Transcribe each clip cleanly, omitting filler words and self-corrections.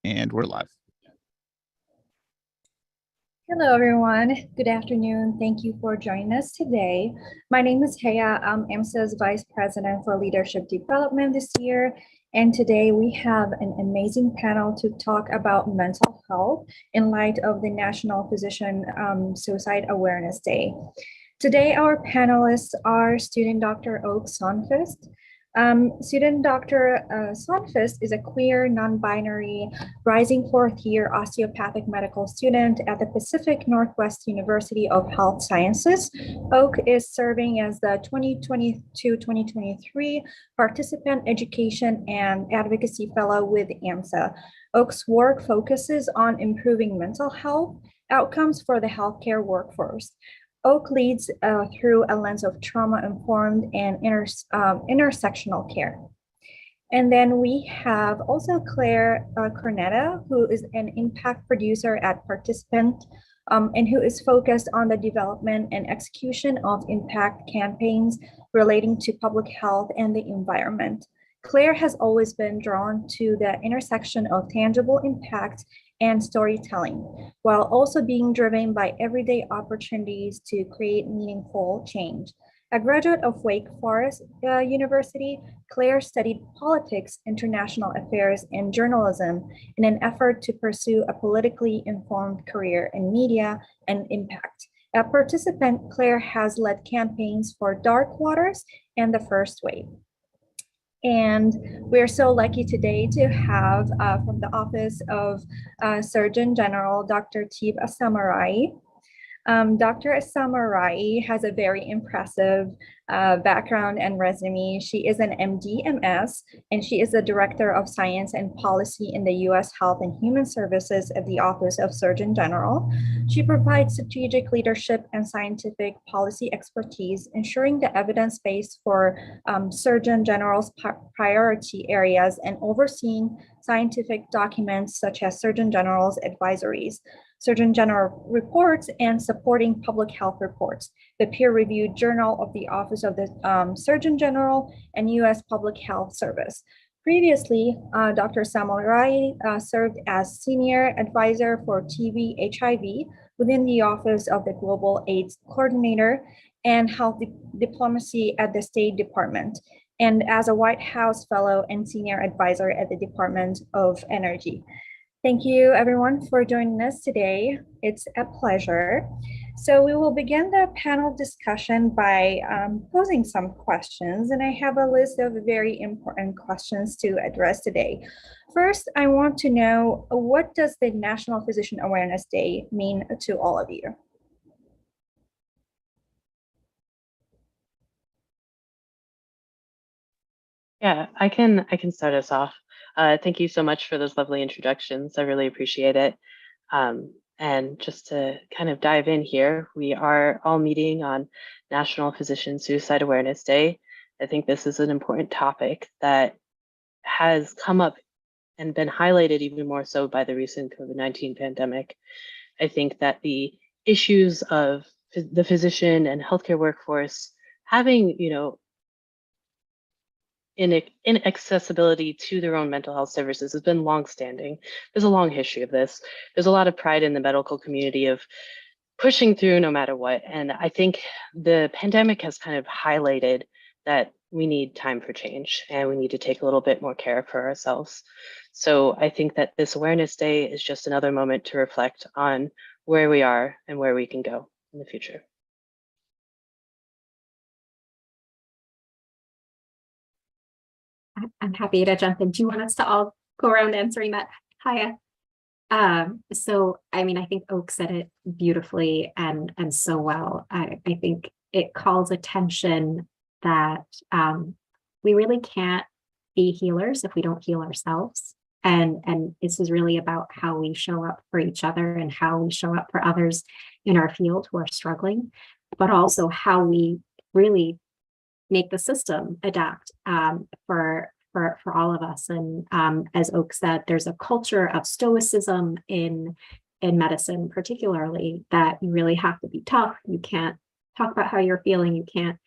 And we're live. Hello, everyone. Good afternoon. Thank you for joining us today. My name is Heya. I'm AMSA's Vice President for Leadership Development this year. And today we have an amazing panel to talk about mental health in light of the National Physician Suicide Awareness Day. Today, our panelists are student Dr. Oak Sonfist. Student Dr. Sonfist is a queer, non-binary, rising fourth-year osteopathic medical student at the Pacific Northwest University of Health Sciences. Oak is serving as the 2022-2023 Participant Education and Advocacy Fellow with AMSA. Oak's work focuses on improving mental health outcomes for the healthcare workforce. Oak leads through a lens of trauma-informed and intersectional care. And then we have also Claire Cornetta, who is an impact producer at Participant and who is focused on the development and execution of impact campaigns relating to public health and the environment. Claire has always been drawn to the intersection of tangible impact and storytelling, while also being driven by everyday opportunities to create meaningful change. A graduate of Wake Forest University, Claire studied politics, international affairs, and journalism in an effort to pursue a politically informed career in media and impact. A participant, Claire has led campaigns for Dark Waters and the First Wave. And we're so lucky today to have from the Office of Surgeon General, Dr. Tib Asamarai. Dr. Asamarai has a very impressive background and resume. She is an MD/MS, and she is the Director of Science and Policy in the U.S. Health and Human Services at the Office of Surgeon General. She provides strategic leadership and scientific policy expertise, ensuring the evidence base for Surgeon General's priority areas and overseeing scientific documents such as Surgeon General's advisories, Surgeon General reports, and supporting public health reports, the peer-reviewed journal of the Office of the Surgeon General and U.S. Public Health Service. Previously, Dr. Samarai served as Senior Advisor for TB HIV within the Office of the Global AIDS Coordinator and Health Diplomacy at the State Department, and as a White House Fellow and Senior Advisor at the Department of Energy. Thank you, everyone, for joining us today. It's a pleasure. So we will begin the panel discussion by posing some questions, and I have a list of very important questions to address today. First, I want to know, what does the National Physician Awareness Day mean to all of you? Yeah, I can start us off. Thank you so much for those lovely introductions. I really appreciate it. And just to kind of dive in here, we are all meeting on National Physician Suicide Awareness Day. I think this is an important topic that has come up and been highlighted even more so by the recent COVID-19 pandemic. I think that the issues of the physician and healthcare workforce having, inaccessibility to their own mental health services has been longstanding. There's a long history of this. There's a lot of pride in the medical community of pushing through no matter what. And I think the pandemic has kind of highlighted that we need time for change and we need to take a little bit more care for ourselves. So I think that this Awareness Day is just another moment to reflect on where we are and where we can go in the future. I'm happy to jump in. Do you want us to all go around answering that, Haya? So, I mean, I think Oak said it beautifully and so well. I think it calls attention that we really can't be healers if we don't heal ourselves. And this is really about how we show up for each other and how we show up for others in our field who are struggling, but also how we really make the system adapt for all of us. And as Oak said, there's a culture of stoicism in medicine, particularly, that you really have to be tough. You can't talk about how you're feeling. You can't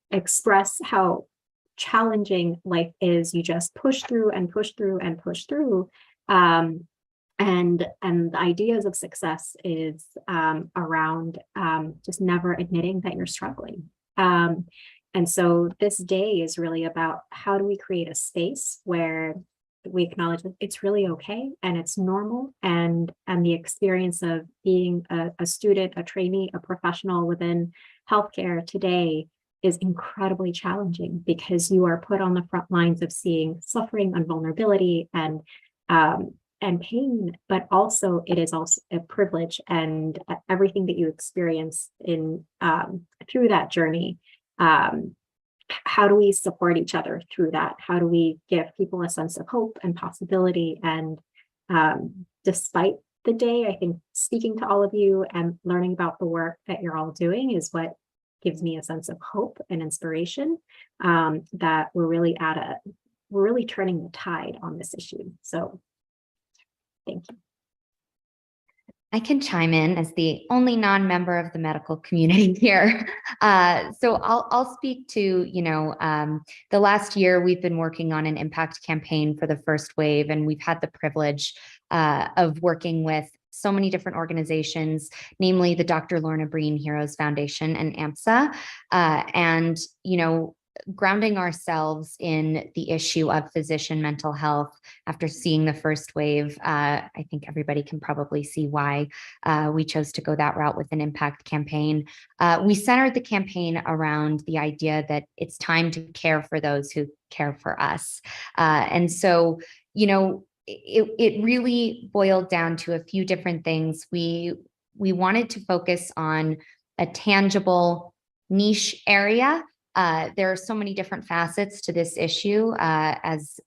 express how challenging life is. You just push through and push through and push through. And the ideas of success is around just never admitting that you're struggling. And so this day is really about how do we create a space where we acknowledge that it's really okay and it's normal, and the experience of being a student, a trainee, a professional within healthcare today is incredibly challenging because you are put on the front lines of seeing suffering and vulnerability and pain, but also it is also a privilege, and everything that you experience in through that journey. How do we support each other through that? How do we give people a sense of hope and possibility? And despite the day, I think speaking to all of you and learning about the work that you're all doing is what gives me a sense of hope and inspiration, that we're really turning the tide on this issue. So thank you. I can chime in as the only non-member of the medical community here. So I'll speak to, the last year we've been working on an impact campaign for the first wave, and we've had the privilege of working with so many different organizations, namely the Dr. Lorna Breen Heroes Foundation and AMSA, and, grounding ourselves in the issue of physician mental health. After seeing the first wave, I think everybody can probably see why we chose to go that route with an impact campaign. We centered the campaign around the idea that it's time to care for those who care for us. And so, it really boiled down to a few different things. We wanted to focus on a tangible niche area. There are so many different facets to this issue, as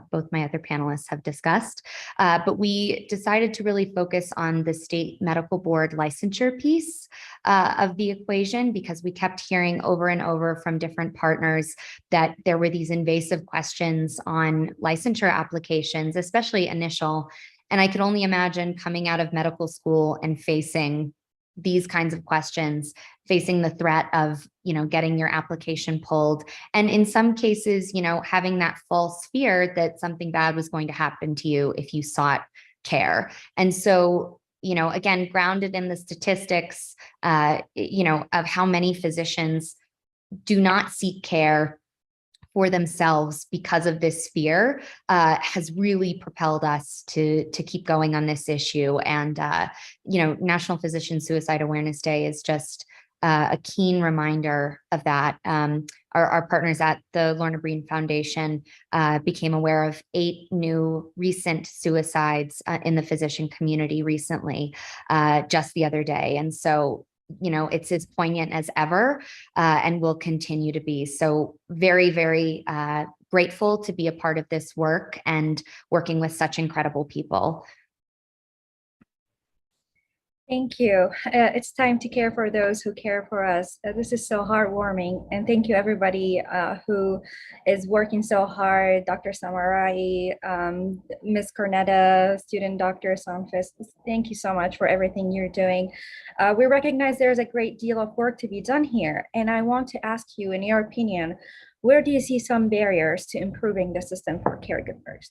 both my other panelists have discussed, but we decided to really focus on the state medical board licensure piece of the equation, because we kept hearing over and over from different partners that there were these invasive questions on licensure applications, especially initial. And I could only imagine coming out of medical school and facing these kinds of questions, facing the threat of, getting your application pulled. And in some cases, having that false fear that something bad was going to happen to you if you sought care. And so, again, grounded in the statistics, of how many physicians do not seek care for themselves because of this fear, has really propelled us to keep going on this issue. And, National Physician Suicide Awareness Day is just a keen reminder of that. Our partners at the Lorna Breen Foundation became aware of 8 new recent suicides in the physician community recently, just the other day. And so, it's as poignant as ever, and will continue to be. So very, very grateful to be a part of this work and working with such incredible people. Thank you. It's time to care for those who care for us. This is so heartwarming. And thank you, everybody who is working so hard. Dr. Samarai, Ms. Cornetta, student Dr. Sanfis, thank you so much for everything you're doing. We recognize there's a great deal of work to be done here. And I want to ask you, in your opinion, where do you see some barriers to improving the system for caregivers?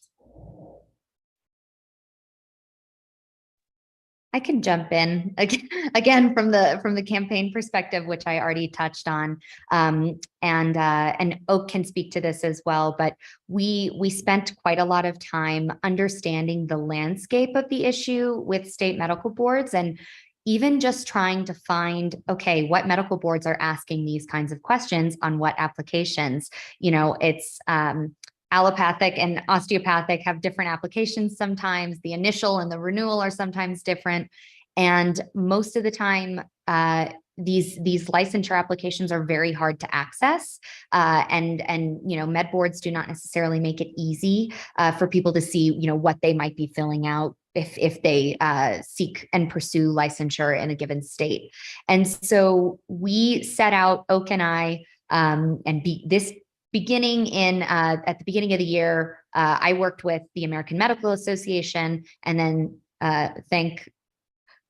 I can jump in again from the campaign perspective, which I already touched on, and Oak can speak to this as well. But we spent quite a lot of time understanding the landscape of the issue with state medical boards, and even just trying to find, okay, what medical boards are asking these kinds of questions on what applications. It's allopathic and osteopathic have different applications sometimes. The initial and the renewal are sometimes different. And most of the time, these licensure applications are very hard to access. And med boards do not necessarily make it easy for people to see, what they might be filling out if they seek and pursue licensure in a given state. And so we set out, Oak and I, beginning in at the beginning of the year, I worked with the American Medical Association, and then thank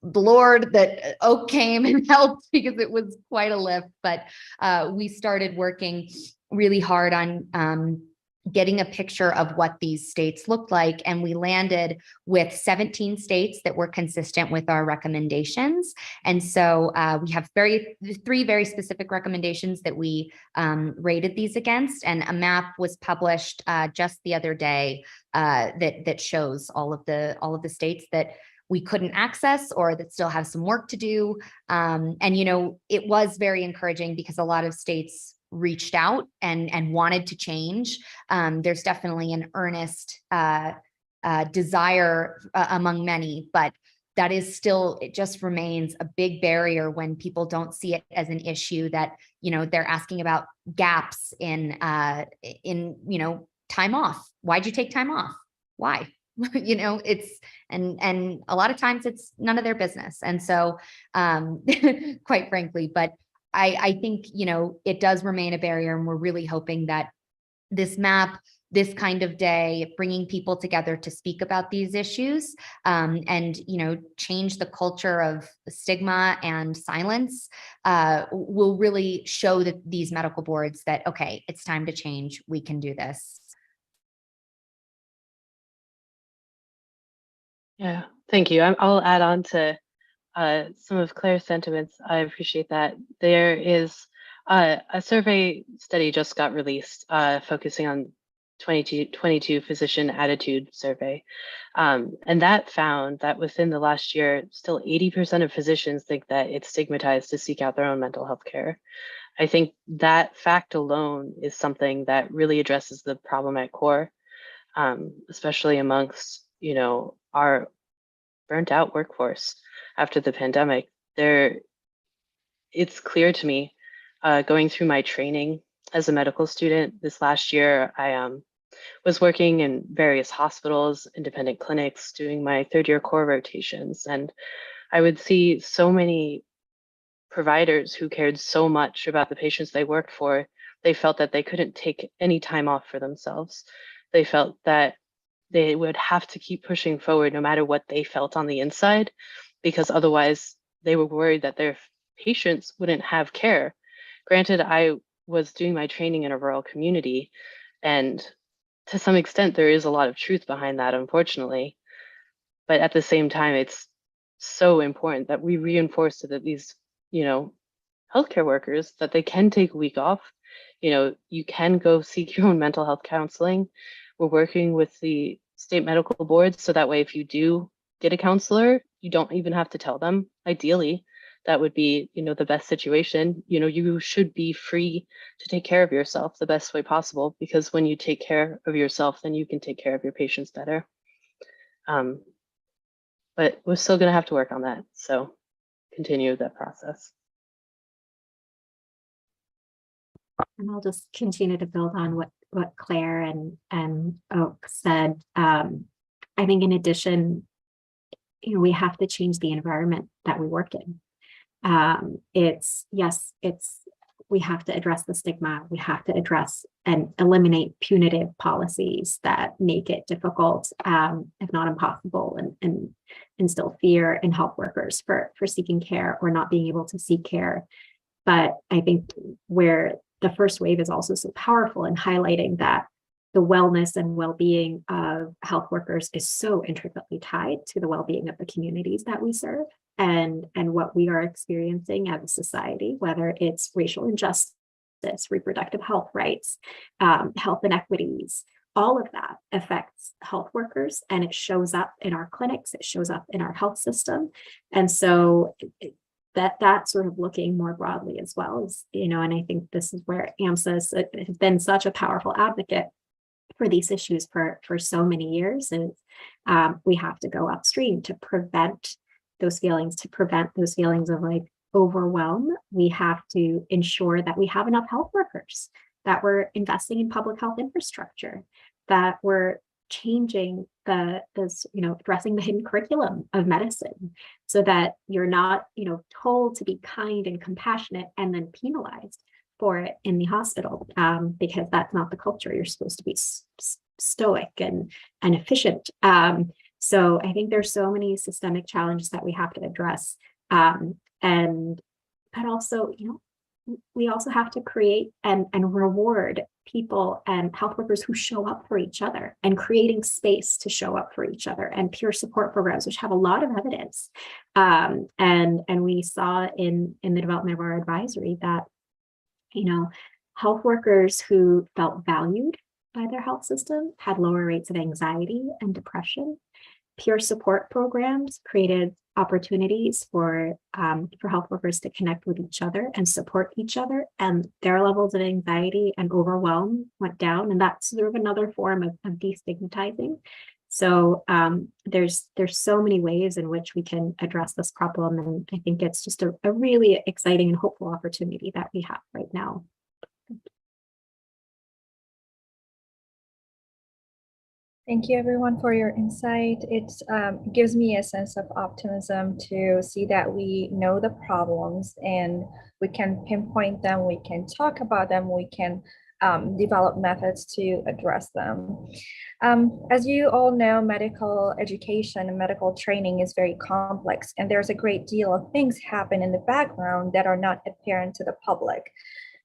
the Lord that Oak came and helped, because it was quite a lift. But we started working really hard on getting a picture of what these states looked like. And we landed with 17 states that were consistent with our recommendations. And so we have three very specific recommendations that we rated these against. And a map was published just the other day that shows all of the states that we couldn't access or that still have some work to do. And, you know, it was very encouraging because a lot of states reached out and wanted to change. There's definitely an earnest desire among many, but that is still, it just remains a big barrier when people don't see it as an issue that, you know, they're asking about gaps in, you know, time off. Why'd you take time off? Why? You know, it's, and a lot of times it's none of their business. And so, quite frankly, but I think, you know, it does remain a barrier, and we're really hoping that this map, this kind of day, bringing people together to speak about these issues, and, you know, change the culture of stigma and silence, will really show that these medical boards that, okay, it's time to change. We can do this. Yeah, thank you. I'll add on to some of Claire's sentiments. I appreciate that. There is a survey study just got released focusing on 2022 physician attitude survey. And that found that within the last year, still 80% of physicians think that it's stigmatized to seek out their own mental health care. I think that fact alone is something that really addresses the problem at core, especially amongst, you know, our burnt out workforce after the pandemic. It's clear to me, going through my training as a medical student this last year, I was working in various hospitals, independent clinics, doing my third year core rotations. And I would see so many providers who cared so much about the patients they worked for. They felt that they couldn't take any time off for themselves. They felt that they would have to keep pushing forward no matter what they felt on the inside, because otherwise they were worried that their patients wouldn't have care. Granted, I was doing my training in a rural community, and to some extent there is a lot of truth behind that, unfortunately. But at the same time, it's so important that we reinforce that these, you know, healthcare workers, that they can take a week off. You know, you can go seek your own mental health counseling. We're working with the state medical boards, so that way if you do get a counselor, you don't even have to tell them. Ideally, that would be, you know, the best situation. You know, you should be free to take care of yourself the best way possible, because when you take care of yourself, then you can take care of your patients better. But we're still going to have to work on that. So continue that process. And I'll just continue to build on what Claire and Oak said. I think in addition, you know, we have to change the environment that we work in. We have to address the stigma. We have to address and eliminate punitive policies that make it difficult, if not impossible, and instill fear in health workers for seeking care or not being able to seek care. But I think where the first wave is also so powerful in highlighting that the wellness and well-being of health workers is so intricately tied to the well-being of the communities that we serve, and what we are experiencing as a society, whether it's racial injustice, reproductive health rights, health inequities. All of that affects health workers, and it shows up in our clinics, it shows up in our health system. And so that sort of looking more broadly as well, is, you know, and I think this is where AMSA has been such a powerful advocate for these issues for so many years. And we have to go upstream to prevent those feelings, of like overwhelm. We have to ensure that we have enough health workers, that we're investing in public health infrastructure, that we're changing addressing the hidden curriculum of medicine, so that you're not, told to be kind and compassionate and then penalized for it in the hospital, because that's not the culture. You're supposed to be stoic and efficient. So I think there's so many systemic challenges that we have to address, but also, we also have to create and reward people and health workers who show up for each other and creating space to show up for each other, and peer support programs, which have a lot of evidence. And we saw in the development of our advisory that, health workers who felt valued by their health system had lower rates of anxiety and depression. Peer support programs created opportunities for health workers to connect with each other and support each other, and their levels of anxiety and overwhelm went down, and that's sort of another form of destigmatizing. So there's so many ways in which we can address this problem, and I think it's just a really exciting and hopeful opportunity that we have right now. Thank you, everyone, for your insight. It gives me a sense of optimism to see that we know the problems and we can pinpoint them, we can talk about them, we can develop methods to address them. As you all know, medical education and medical training is very complex, and there's a great deal of things happen in the background that are not apparent to the public.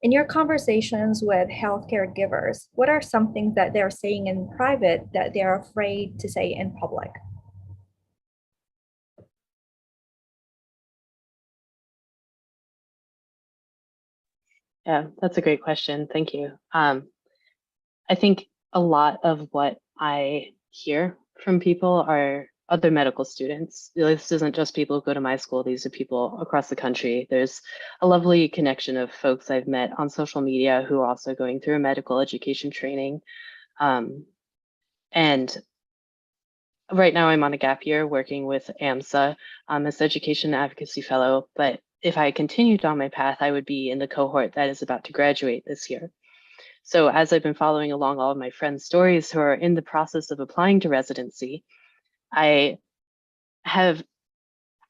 In your conversations with healthcare givers, what are some things that they're saying in private that they're afraid to say in public? Yeah, that's a great question. Thank you. I think a lot of what I hear from people are other medical students. This isn't just people who go to my school, these are people across the country. There's a lovely connection of folks I've met on social media who are also going through a medical education training. And right now I'm on a gap year working with AMSA as Education Advocacy Fellow, but if I continued on my path, I would be in the cohort that is about to graduate this year. So as I've been following along all of my friends' stories who are in the process of applying to residency, I have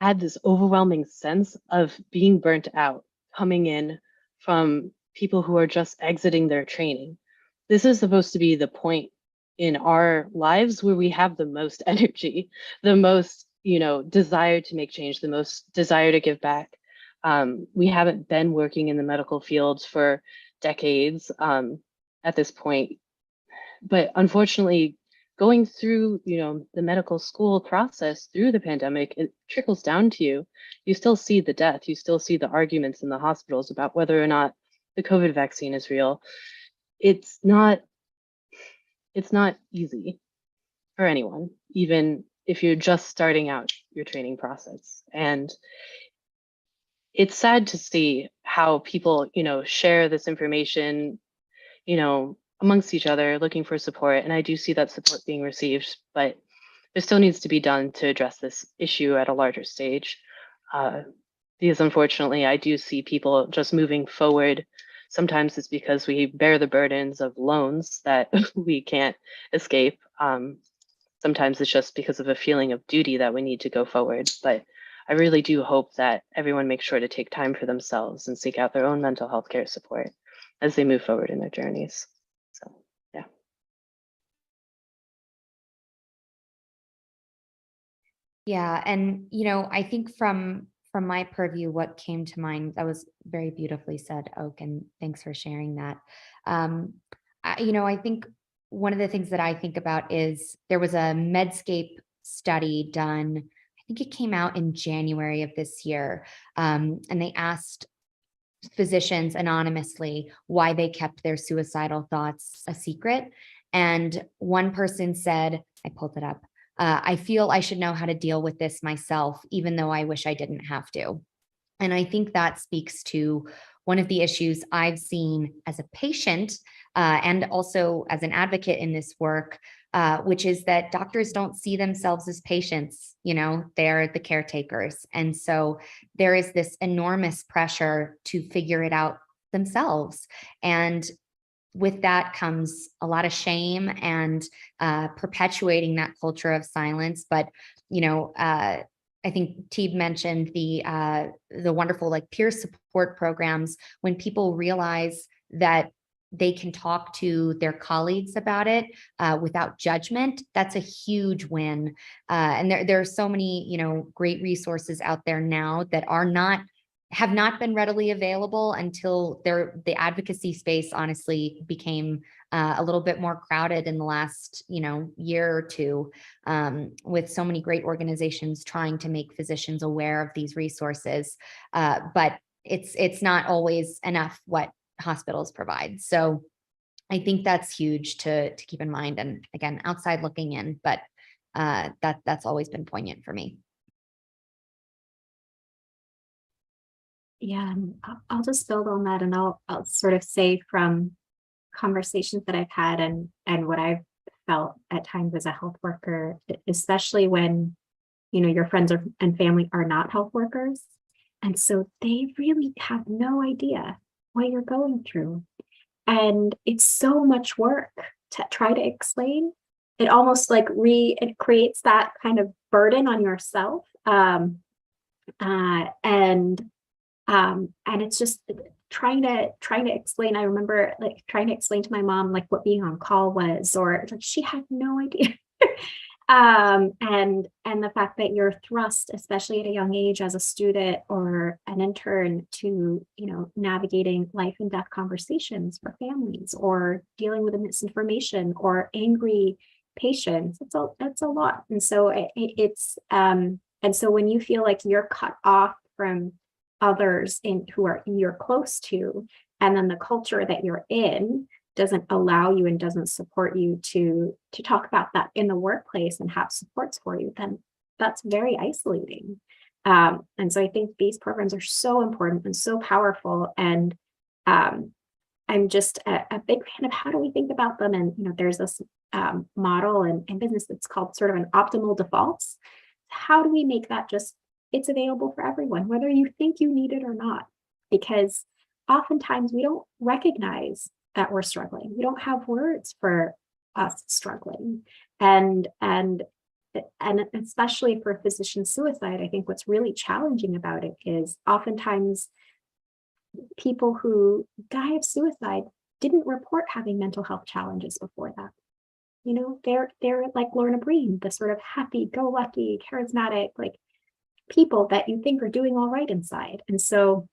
had this overwhelming sense of being burnt out coming in from people who are just exiting their training. This is supposed to be the point in our lives where we have the most energy, the most, desire to make change, the most desire to give back. We haven't been working in the medical field for decades at this point, but unfortunately, going through, the medical school process through the pandemic, it trickles down to you. You still see the death, you still see the arguments in the hospitals about whether or not the COVID vaccine is real. It's not easy for anyone, even if you're just starting out your training process. And it's sad to see how people, share this information, amongst each other, looking for support. And I do see that support being received, but there still needs to be done to address this issue at a larger stage. Because unfortunately, I do see people just moving forward. Sometimes it's because we bear the burdens of loans that we can't escape. Sometimes it's just because of a feeling of duty that we need to go forward. But I really do hope that everyone makes sure to take time for themselves and seek out their own mental health care support as they move forward in their journeys. So, yeah. Yeah, and I think from my purview, what came to mind, that was very beautifully said, Oak, and thanks for sharing that. I think one of the things that I think about is there was a Medscape study done, I think it came out in January of this year, and they asked physicians anonymously why they kept their suicidal thoughts a secret. And one person said, I pulled it up, I feel I should know how to deal with this myself, even though I wish I didn't have to. And I think that speaks to one of the issues I've seen as a patient and also as an advocate in this work, which is that doctors don't see themselves as patients, they're the caretakers. And so there is this enormous pressure to figure it out themselves. And with that comes a lot of shame and perpetuating that culture of silence. But, I think Teeb mentioned the wonderful peer support programs. When people realize that they can talk to their colleagues about it without judgment, that's a huge win. And there are so many, great resources out there now that are not have not been readily available until the advocacy space honestly became a little bit more crowded in the last, year or two, with so many great organizations trying to make physicians aware of these resources. But it's not always enough what hospitals provide. So I think that's huge to keep in mind. And again, outside looking in, but that's always been poignant for me. Yeah, and I'll just build on that, and I'll sort of say from conversations that I've had and what I've felt at times as a health worker, especially when your friends and family are not health workers, and so they really have no idea what you're going through, and it's so much work to try to explain. It almost like it creates that kind of burden on yourself, and it's just trying to explain. I remember like trying to explain to my mom like what being on call was, or like she had no idea. And the fact that you're thrust, especially at a young age as a student or an intern, to navigating life and death conversations for families, or dealing with misinformation or angry patients. It's a lot. And so it's and so when you feel like you're cut off from others you're close to, and then the culture that you're in doesn't allow you and doesn't support you to talk about that in the workplace and have supports for you, then that's very isolating. And so I think these programs are so important and so powerful. And I'm just a big fan of how do we think about them. And there's this model in business that's called sort of an optimal defaults. How do we make that just it's available for everyone, whether you think you need it or not? Because oftentimes we don't recognize that we're struggling. We don't have words for us struggling. And especially for physician suicide, I think what's really challenging about it is oftentimes people who die of suicide didn't report having mental health challenges before that. They're like Lorna Breen, the sort of happy-go-lucky, charismatic, like people that you think are doing all right inside. And so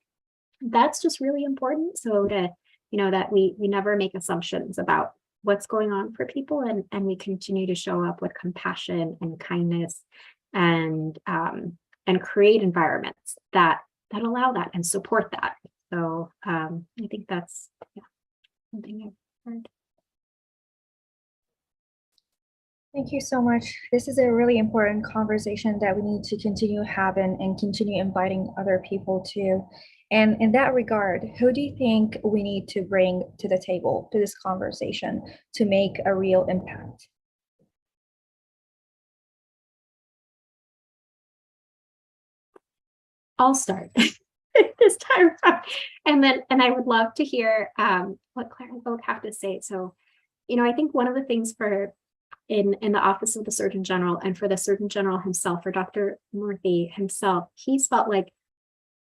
that's just really important. So to, that we never make assumptions about what's going on for people, and we continue to show up with compassion and kindness and create environments that allow that and support that. So I think that's something I've heard. Thank you so much. This is a really important conversation that we need to continue having and continue inviting other people to. And in that regard, who do you think we need to bring to the table to this conversation to make a real impact? I'll start this time around. And I would love to hear what Claire and Oak have to say. So, I think one of the things in the Office of the Surgeon General, and for the Surgeon General himself, for Dr. Murthy himself, he's felt like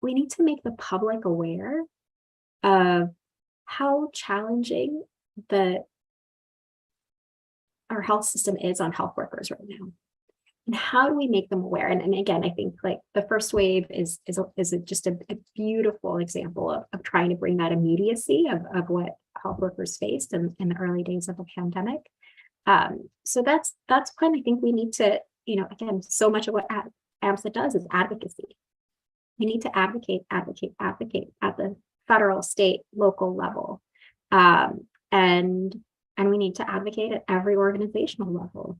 we need to make the public aware of how challenging our health system is on health workers right now. And how do we make them aware? And again, I think like the first wave is just a beautiful example of trying to bring that immediacy of what health workers faced in the early days of the pandemic. So that's when I think we need to, again, so much of what AMSA does is advocacy. We need to advocate at the federal, state, local level. And we need to advocate at every organizational level,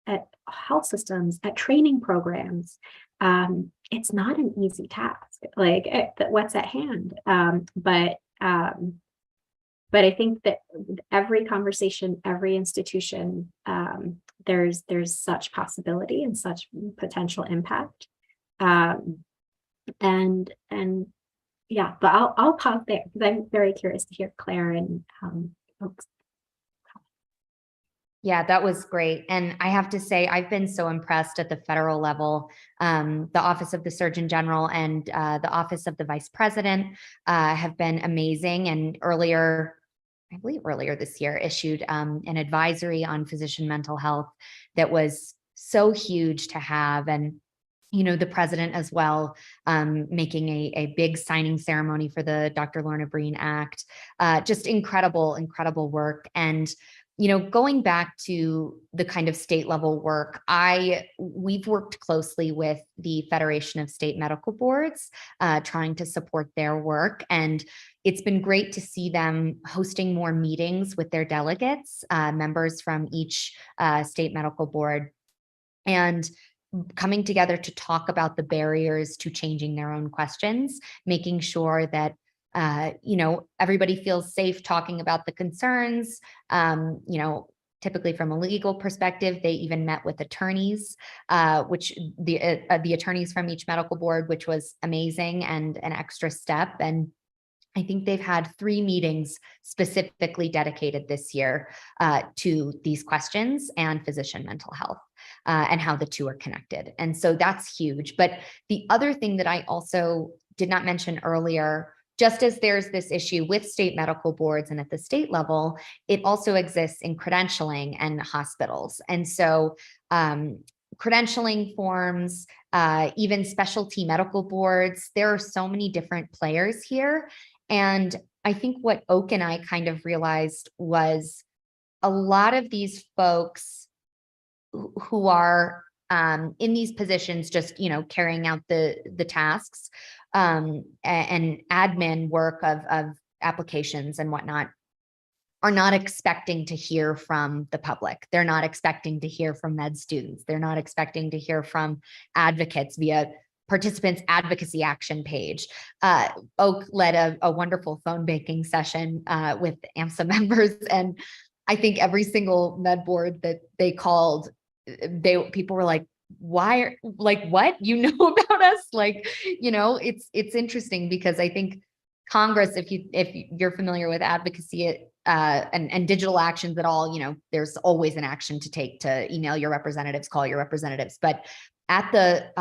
at health systems, at training programs. It's not an easy task, like what's at hand. But I think that every conversation, every institution, there's such possibility and such potential impact. Yeah, but I'll pause there because I'm very curious to hear Claire and folks. Yeah, that was great. And I have to say, I've been so impressed at the federal level. The Office of the Surgeon General and the Office of the Vice President have been amazing. And I believe earlier this year, issued an advisory on physician mental health that was so huge to have. And the president as well, making a big signing ceremony for the Dr. Lorna Breen Act. Just incredible, incredible work. And going back to the kind of state level work, we've worked closely with the Federation of State Medical Boards, trying to support their work. And it's been great to see them hosting more meetings with their delegates, members from each state medical board, and coming together to talk about the barriers to changing their own questions, making sure that everybody feels safe talking about the concerns. Typically from a legal perspective, they even met with attorneys, which the attorneys from each medical board, which was amazing and an extra step. And I think they've had 3 meetings specifically dedicated this year to these questions and physician mental health, and how the two are connected. And so that's huge. But the other thing that I also did not mention earlier, just as there's this issue with state medical boards and at the state level, it also exists in credentialing and hospitals. And so credentialing forms, even specialty medical boards, there are so many different players here. And I think what Oak and I kind of realized was a lot of these folks who are in these positions, just, carrying out the tasks and admin work of applications and whatnot, are not expecting to hear from the public. They're not expecting to hear from med students. They're not expecting to hear from advocates via participants advocacy action page. Oak led a wonderful phone banking session with AMSA members. And I think every single med board that they called, people were like, why, like, what, about us? Like, it's interesting because I think Congress, if you're familiar with advocacy and digital actions at all, there's always an action to take, to email your representatives, call your representatives. But at the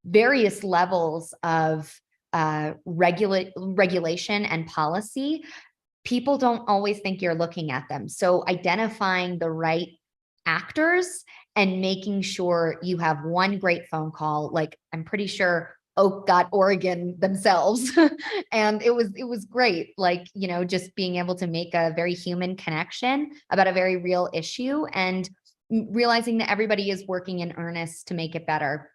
various levels of regulation and policy, people don't always think you're looking at them. So identifying the right actors and making sure you have one great phone call, like I'm pretty sure Oak got Oregon themselves. And it was great. Like, just being able to make a very human connection about a very real issue and realizing that everybody is working in earnest to make it better,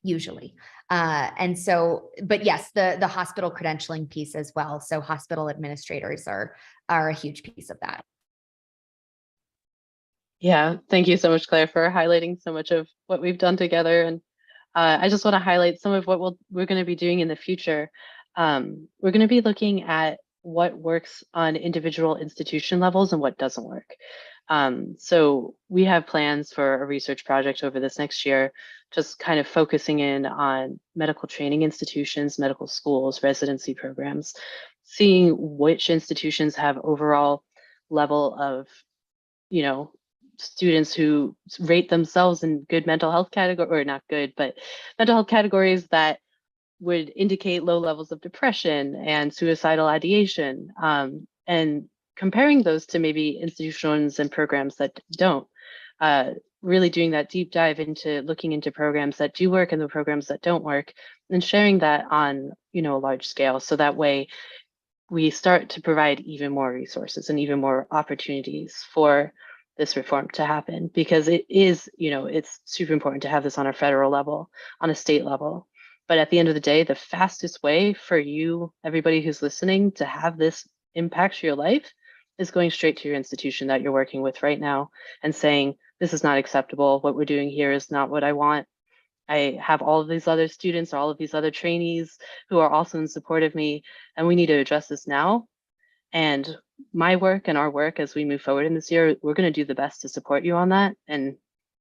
usually. And so, but yes, the hospital credentialing piece as well. So hospital administrators are a huge piece of that. Yeah, thank you so much, Claire, for highlighting so much of what we've done together. And I just want to highlight some of what we're going to be doing in the future. We're going to be looking at what works on individual institution levels and what doesn't work. So we have plans for a research project over this next year, just kind of focusing in on medical training institutions, medical schools, residency programs, seeing which institutions have overall level of, students who rate themselves in good mental health category, or not good, but mental health categories that would indicate low levels of depression and suicidal ideation, and comparing those to maybe institutions and programs that don't, really doing that deep dive into looking into programs that do work and the programs that don't work, and sharing that on, a large scale. So that way we start to provide even more resources and even more opportunities for this reform to happen, because it is, it's super important to have this on a federal level, on a state level. But at the end of the day, the fastest way for you, everybody who's listening, to have this impact your life is going straight to your institution that you're working with right now and saying, this is not acceptable. What we're doing here is not what I want. I have all of these other students, all of these other trainees who are also in support of me, and we need to address this now. And my work and our work as we move forward in this year, we're going to do the best to support you on that. And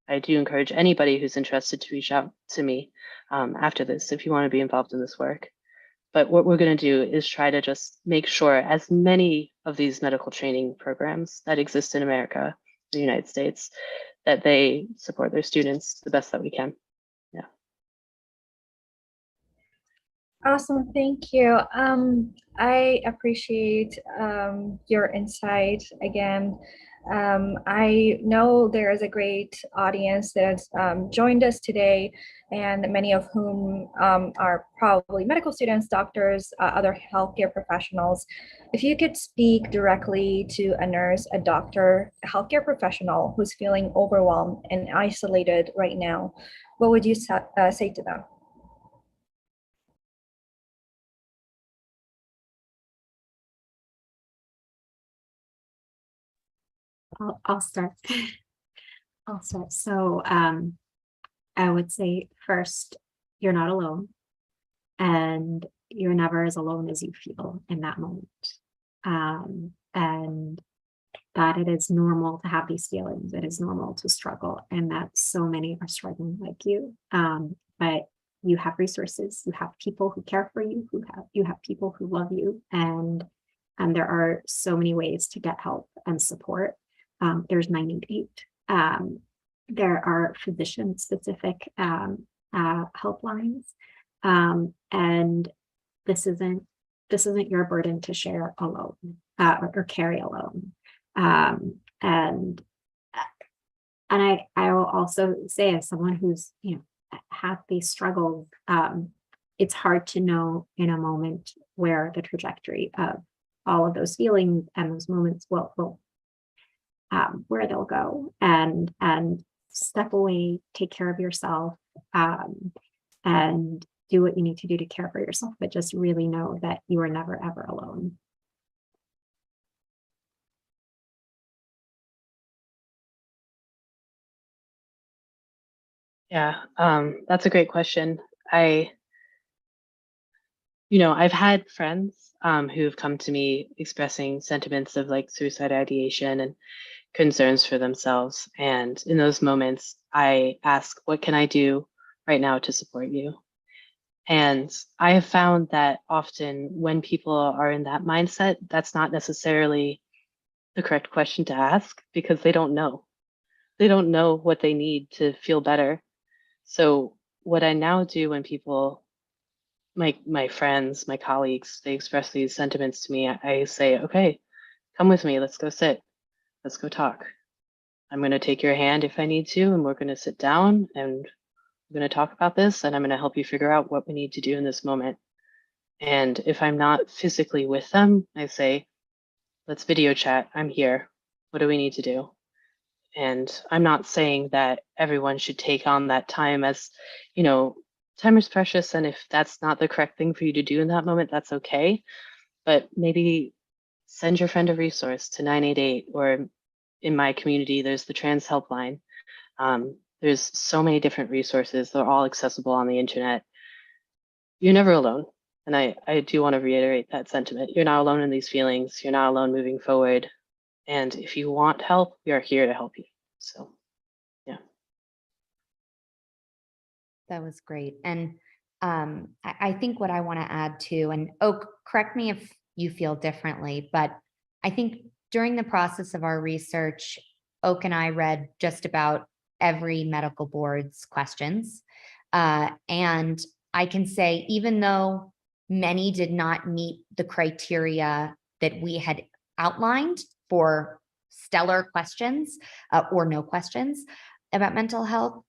I do encourage anybody who's interested to reach out to me after this, if you want to be involved in this work. But what we're going to do is try to just make sure as many of these medical training programs that exist in America, the United States, that they support their students the best that we can. Yeah. Awesome, thank you. I appreciate your insight. Again, I know there is a great audience that has joined us today, and many of whom are probably medical students, doctors, other healthcare professionals. If you could speak directly to a nurse, a doctor, a healthcare professional who's feeling overwhelmed and isolated right now, what would you say to them? I'll start. I'll start. So I would say first, you're not alone, and you're never as alone as you feel in that moment. And that it is normal to have these feelings. It is normal to struggle, and that so many are struggling like you. But you have resources. You have people who care for you. You have people who love you, and there are so many ways to get help and support. There's 988. There are physician-specific helplines, and this isn't your burden to share alone or carry alone. And I will also say, as someone who's had these struggles, it's hard to know in a moment where the trajectory of all of those feelings and those moments will where they'll go, and step away, take care of yourself, and do what you need to do to care for yourself, but just really know that you are never ever alone. Yeah, that's a great question. I've had friends who've come to me expressing sentiments of like suicide ideation and concerns for themselves. And in those moments, I ask, what can I do right now to support you? And I have found that often when people are in that mindset, that's not necessarily the correct question to ask because they don't know. They don't know what they need to feel better. So what I now do when people, my friends, my colleagues, they express these sentiments to me, I say, okay, come with me, let's go sit, let's go talk. I'm going to take your hand if I need to, and we're going to sit down and we're going to talk about this, and I'm going to help you figure out what we need to do in this moment. And if I'm not physically with them, I say, let's video chat. I'm here. What do we need to do? And I'm not saying that everyone should take on that time as, time is precious. And if that's not the correct thing for you to do in that moment, that's okay. But maybe send your friend a resource to 988, or in my community, there's the trans helpline. There's so many different resources. They're all accessible on the internet. You're never alone. And I do want to reiterate that sentiment. You're not alone in these feelings. You're not alone moving forward. And if you want help, we are here to help you. So, yeah. That was great. And I think what I want to add too, and Oak, correct me if you feel differently, but I think during the process of our research, Oak and I read just about every medical board's questions. And I can say, even though many did not meet the criteria that we had outlined for stellar questions or no questions about mental health,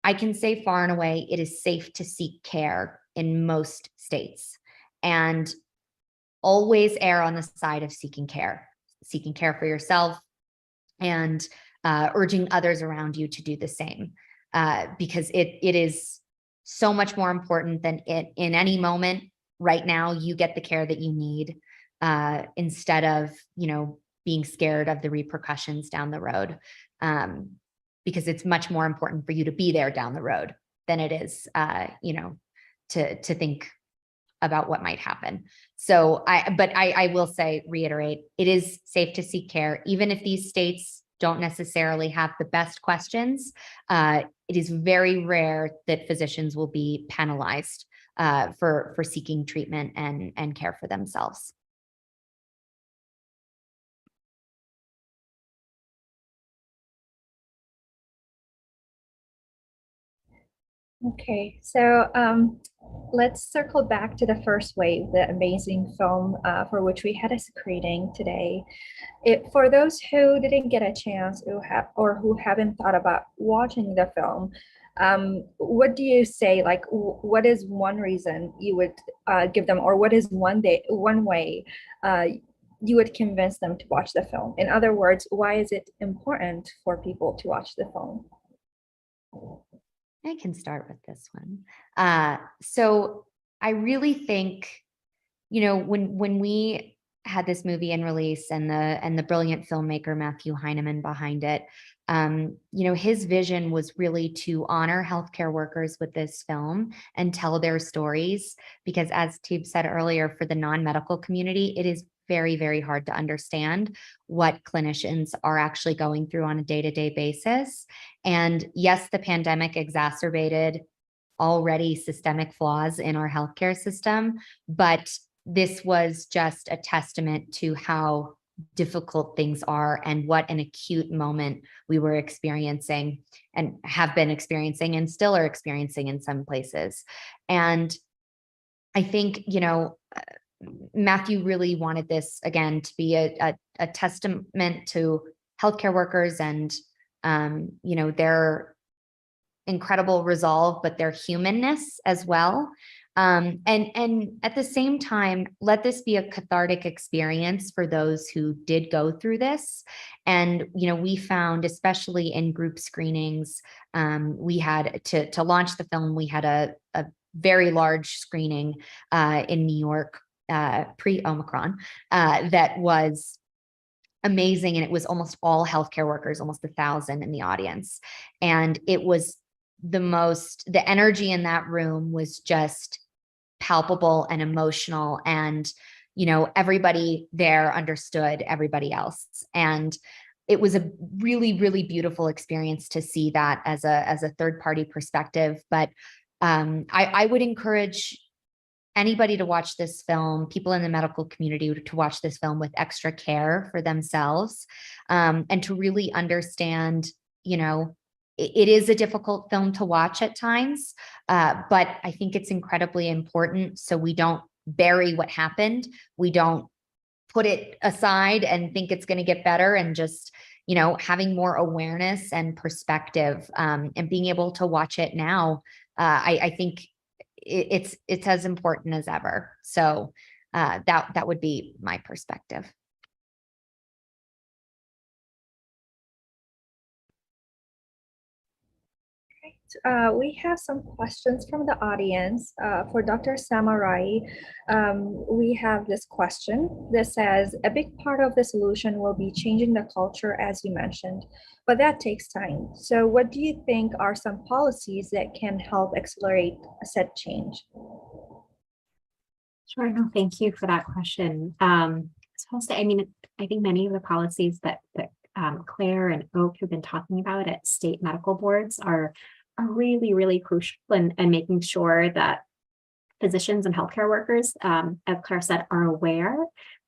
I can say far and away it is safe to seek care in most states, and always err on the side of seeking care for yourself, and urging others around you to do the same, because it is so much more important than in any moment right now. You get the care that you need, instead of being scared of the repercussions down the road. Because it's much more important for you to be there down the road than it is, to think about what might happen. So I will say, reiterate, it is safe to seek care, even if these states don't necessarily have the best questions. It is very rare that physicians will be penalized for seeking treatment and care for themselves. Okay, so let's circle back to the first wave, the amazing film for which we had a screening today. For those who didn't get a chance who haven't thought about watching the film, what do you say? Like, what is one reason you would give them, or what is one way uh, you would convince them to watch the film? In other words, why is it important for people to watch the film? I can start with this one. So I really think, when we had this movie in release and the brilliant filmmaker Matthew Heineman behind it, his vision was really to honor healthcare workers with this film and tell their stories, because as Tube said earlier, for the non-medical community, it is very, very hard to understand what clinicians are actually going through on a day-to-day basis. And yes, the pandemic exacerbated already systemic flaws in our healthcare system, but this was just a testament to how difficult things are and what an acute moment we were experiencing and have been experiencing and still are experiencing in some places. And I think, Matthew really wanted this, again, to be a testament to healthcare workers and, their incredible resolve, but their humanness as well. And at the same time, let this be a cathartic experience for those who did go through this. And, we found, especially in group screenings, we had to launch the film, we had a very large screening in New York pre-Omicron that was amazing. And it was almost all healthcare workers, almost 1,000 in the audience. And it was the energy in that room was just palpable and emotional. And, everybody there understood everybody else. And it was a really, really beautiful experience to see that as a third party perspective. But I would encourage anybody to watch this film, people in the medical community to watch this film with extra care for themselves, and to really understand, it is a difficult film to watch at times, but I think it's incredibly important so we don't bury what happened. We don't put it aside and think it's going to get better, and just, having more awareness and perspective, and being able to watch it now, I think it's as important as ever. So that would be my perspective. We have some questions from the audience. For Dr. Samurai, we have this question that says, a big part of the solution will be changing the culture, as you mentioned, but that takes time. So what do you think are some policies that can help accelerate said change? Sure, no, thank you for that question. I think many of the policies that Claire and Oak have been talking about at state medical boards are really, really crucial and making sure that physicians and healthcare workers, as Claire said, are aware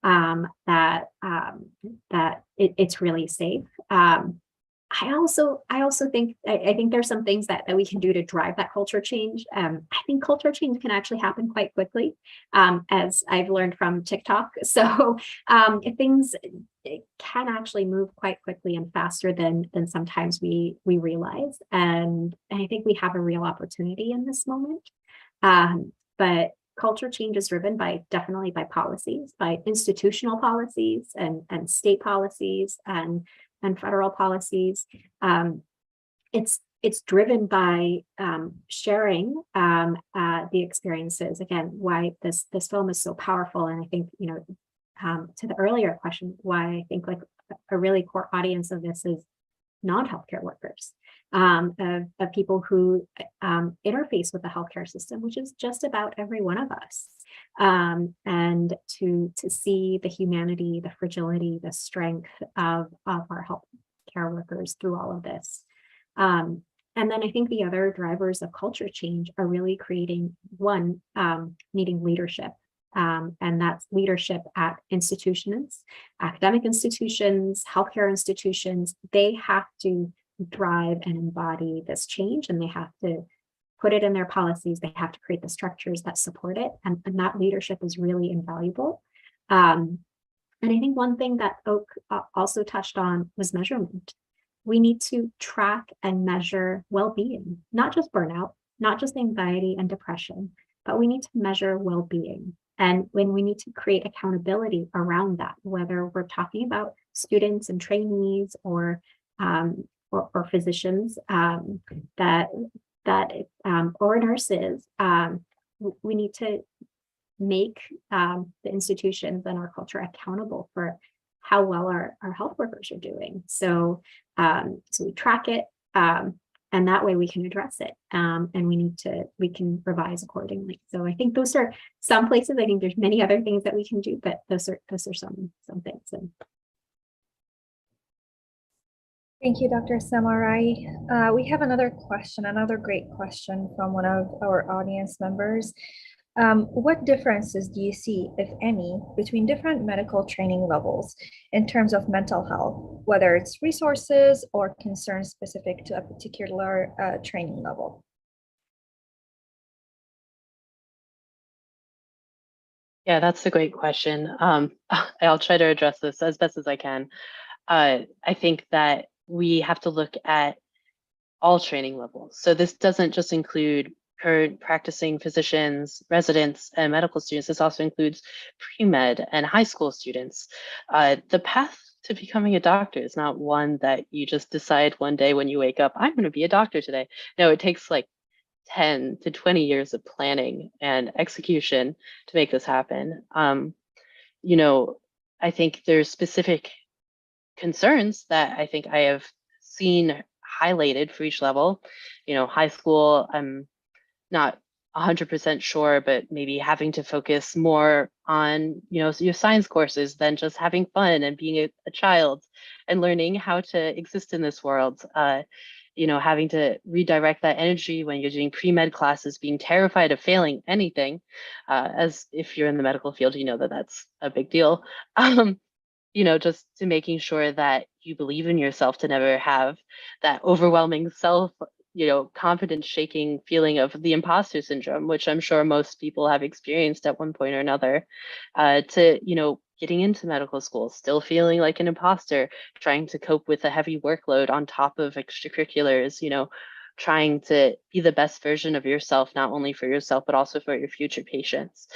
that it's really safe. I also think there's some things that we can do to drive that culture change. I think culture change can actually happen quite quickly, as I've learned from TikTok. So things can actually move quite quickly and faster than sometimes we realize. And I think we have a real opportunity in this moment. But culture change is driven definitely by policies, by institutional policies and state policies and federal policies. It's driven by sharing the experiences. Again, why this film is so powerful, and I think to the earlier question, why I think like a really core audience of this is non-healthcare workers, of people who interface with the healthcare system, which is just about every one of us. And to see the humanity, the fragility, the strength of our healthcare workers through all of this. And then I think the other drivers of culture change are really creating needing leadership. And that's leadership at institutions, academic institutions, healthcare institutions. They have to drive and embody this change, and they have to put it in their policies. They have to create the structures that support it. And that leadership is really invaluable. And I think one thing that Oak also touched on was measurement. We need to track and measure well-being, not just burnout, not just anxiety and depression, but we need to measure well-being. And when we need to create accountability around that, whether we're talking about students and trainees or physicians or nurses, we need to make the institutions and our culture accountable for how well our health workers are doing. So we track it, and that way we can address it, and we can revise accordingly. So I think those are some places. I think there's many other things that we can do, but those are some things. And thank you, Dr. Samurai. We have another great question from one of our audience members. What differences do you see, if any, between different medical training levels in terms of mental health, whether it's resources or concerns specific to a particular training level? Yeah, that's a great question. I'll try to address this as best as I can. I think that we have to look at all training levels. So this doesn't just include current practicing physicians, residents, and medical students. This also includes pre-med and high school students. The path to becoming a doctor is not one that you just decide one day when you wake up, I'm going to be a doctor today. No, it takes like 10 to 20 years of planning and execution to make this happen. I think there's specific concerns that I think I have seen highlighted for each level. High school, I'm not 100% sure, but maybe having to focus more on, your science courses than just having fun and being a child and learning how to exist in this world. Having to redirect that energy when you're doing pre-med classes, being terrified of failing anything, as if you're in the medical field, that's a big deal. Just to making sure that you believe in yourself, to never have that overwhelming confidence shaking feeling of the imposter syndrome, which I'm sure most people have experienced at one point or another, to, getting into medical school, still feeling like an imposter, trying to cope with a heavy workload on top of extracurriculars, trying to be the best version of yourself, not only for yourself, but also for your future patients,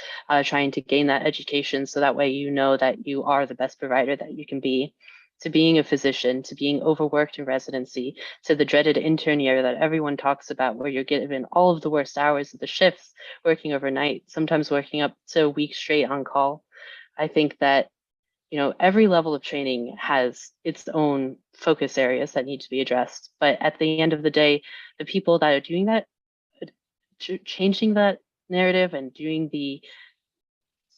trying to gain that education so that way that you are the best provider that you can be, to being a physician, to being overworked in residency, to the dreaded intern year that everyone talks about, where you're given all of the worst hours of the shifts, working overnight, sometimes working up to a week straight on call. I think that every level of training has its own focus areas that need to be addressed. But at the end of the day, the people that are doing that, changing that narrative and doing the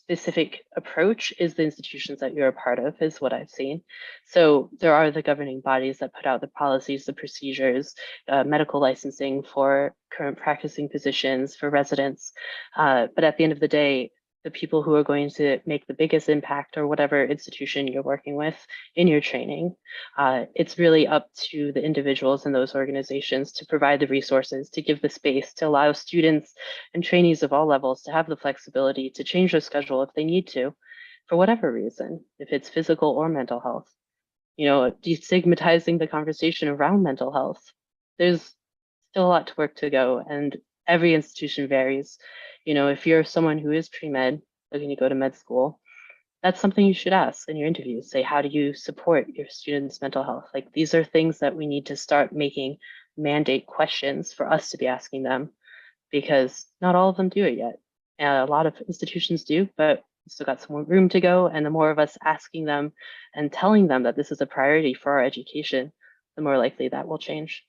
specific approach is the institutions that you're a part of, is what I've seen. So there are the governing bodies that put out the policies, the procedures, medical licensing for current practicing physicians, for residents. But at the end of the day, the people who are going to make the biggest impact, or whatever institution you're working with in your training, it's really up to the individuals in those organizations to provide the resources, to give the space, to allow students and trainees of all levels to have the flexibility to change their schedule if they need to, for whatever reason, if it's physical or mental health. Destigmatizing the conversation around mental health. There's still a lot to work to go, and every institution varies. If you're someone who is pre-med looking to go to med school, that's something you should ask in your interviews. Say, how do you support your students' mental health? Like, these are things that we need to start making mandate questions for us to be asking them, because not all of them do it yet. A lot of institutions do, but we still got some more room to go. And the more of us asking them and telling them that this is a priority for our education, the more likely that will change.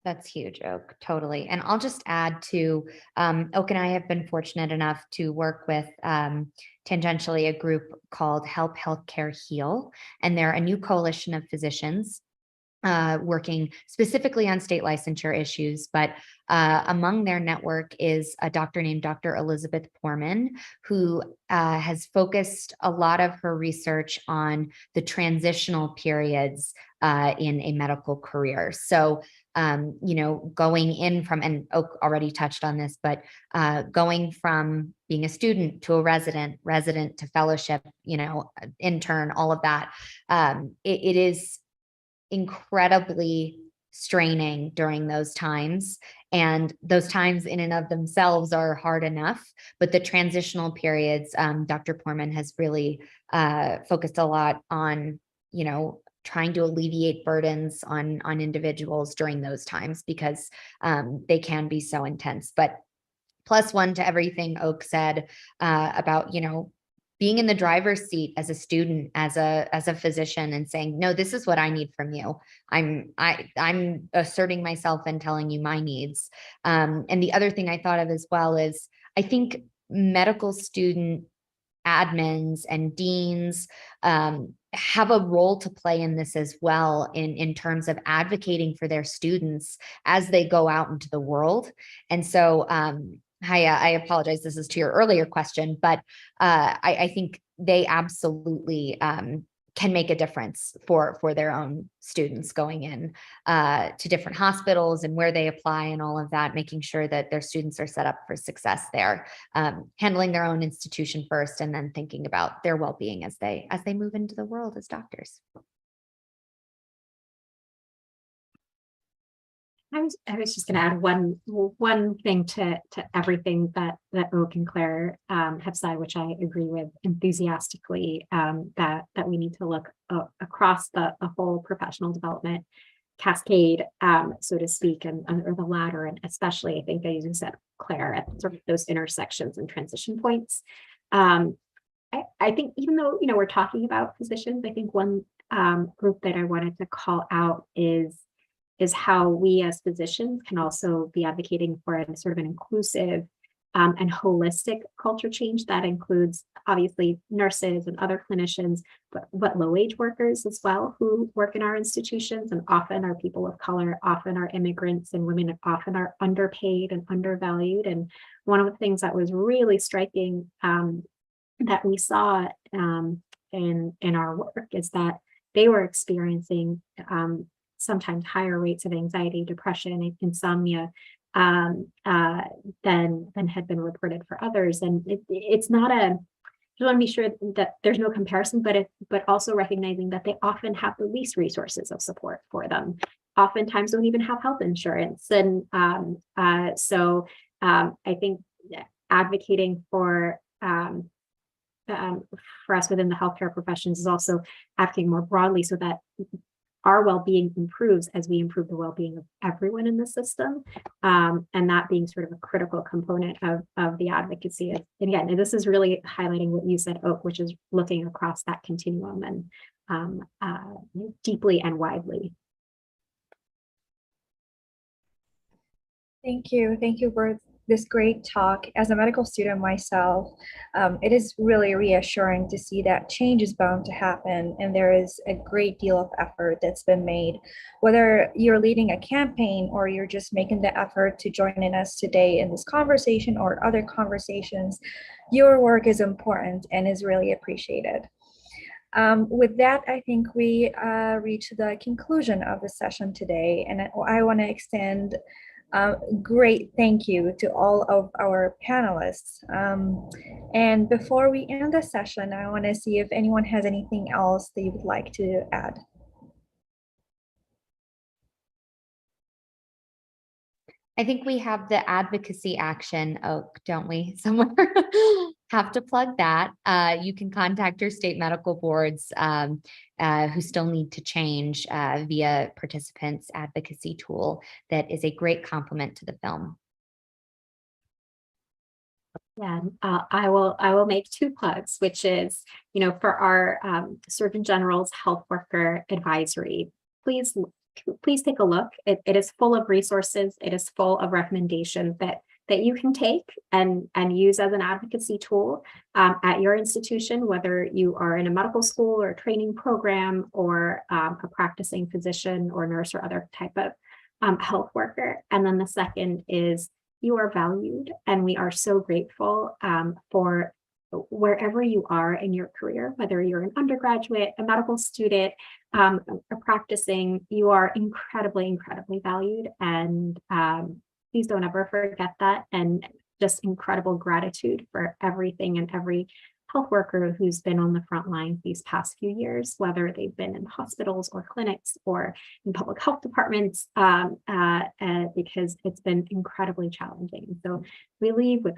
That's huge, Oak, totally. And I'll just add to, Oak and I have been fortunate enough to work with tangentially a group called Help Healthcare Heal, and they're a new coalition of physicians working specifically on state licensure issues, but among their network is a doctor named Dr. Elizabeth Poorman, who has focused a lot of her research on the transitional periods in a medical career. So going in from, and Oak already touched on this, but going from being a student to a resident to fellowship, intern, all of that. It is incredibly straining during those times. And those times in and of themselves are hard enough, but the transitional periods, Dr. Poorman has really focused a lot on, trying to alleviate burdens on individuals during those times, because they can be so intense. But +1 to everything Oak said about, being in the driver's seat as a student, as a physician, and saying, no, this is what I need from you. I'm asserting myself and telling you my needs. And the other thing I thought of as well is, I think medical student admins and deans have a role to play in this as well, in terms of advocating for their students as they go out into the world. And so Haya, I apologize, this is to your earlier question, but I think they absolutely can make a difference for their own students going in to different hospitals and where they apply and all of that, making sure that their students are set up for success there, handling their own institution first, and then thinking about their well-being as they move into the world as doctors. I was just going to add one thing to everything that Oak and Claire have said, which I agree with enthusiastically, that we need to look across the whole professional development cascade, so to speak, or the ladder, and especially I think, as you said, Claire, at sort of those intersections and transition points. I think even though we're talking about physicians, I think one group that I wanted to call out is how we as physicians can also be advocating for a sort of an inclusive and holistic culture change that includes obviously nurses and other clinicians, but low-wage workers as well who work in our institutions, and often are people of color, often are immigrants, and women often are underpaid and undervalued. And one of the things that was really striking that we saw in our work is that they were experiencing sometimes higher rates of anxiety, depression, insomnia than had been reported for others. And it's not I just want to be sure that there's no comparison, but also recognizing that they often have the least resources of support for them. Oftentimes don't even have health insurance. And so I think advocating for us within the healthcare professions is also advocating more broadly so that our well-being improves as we improve the well-being of everyone in the system, and that being sort of a critical component of the advocacy. And again, this is really highlighting what you said, Oak, which is looking across that continuum and deeply and widely. Thank you for this great talk. As a medical student myself, it is really reassuring to see that change is bound to happen, and there is a great deal of effort that's been made. Whether you're leading a campaign or you're just making the effort to join in us today in this conversation or other conversations, your work is important and is really appreciated. With that, I think we reach the conclusion of the session today, and I want to extend great thank you to all of our panelists. And before we end the session, I want to see if anyone has anything else they would like to add. I think we have the advocacy action, Oak, don't we, somewhere? Have to plug that. You can contact your state medical boards who still need to change via participants advocacy tool that is a great complement to the film. Yeah, I will make 2 plugs, which is, for our Surgeon General's Health Worker Advisory. Please take a look. It is full of resources. It is full of recommendations that you can take and use as an advocacy tool at your institution, whether you are in a medical school or a training program or a practicing physician or nurse or other type of health worker. And then the second is, you are valued, and we are so grateful for wherever you are in your career, whether you're an undergraduate, a medical student, are practicing, you are incredibly, incredibly valued. And please don't ever forget that. And just incredible gratitude for everything and every health worker who's been on the front line these past few years, whether they've been in hospitals or clinics or in public health departments, because it's been incredibly challenging. So we leave with,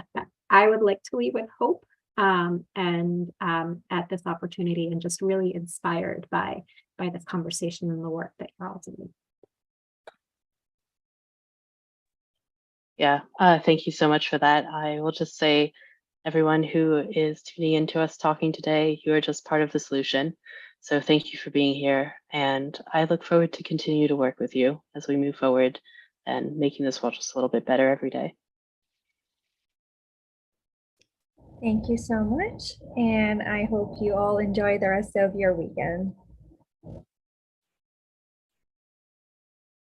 I would like to leave with hope at this opportunity, and just really inspired by this conversation and the work that you're all doing. Yeah, thank you so much for that. I will just say, everyone who is tuning into us talking today, you are just part of the solution. So thank you for being here. And I look forward to continue to work with you as we move forward and making this world just a little bit better every day. Thank you so much. And I hope you all enjoy the rest of your weekend.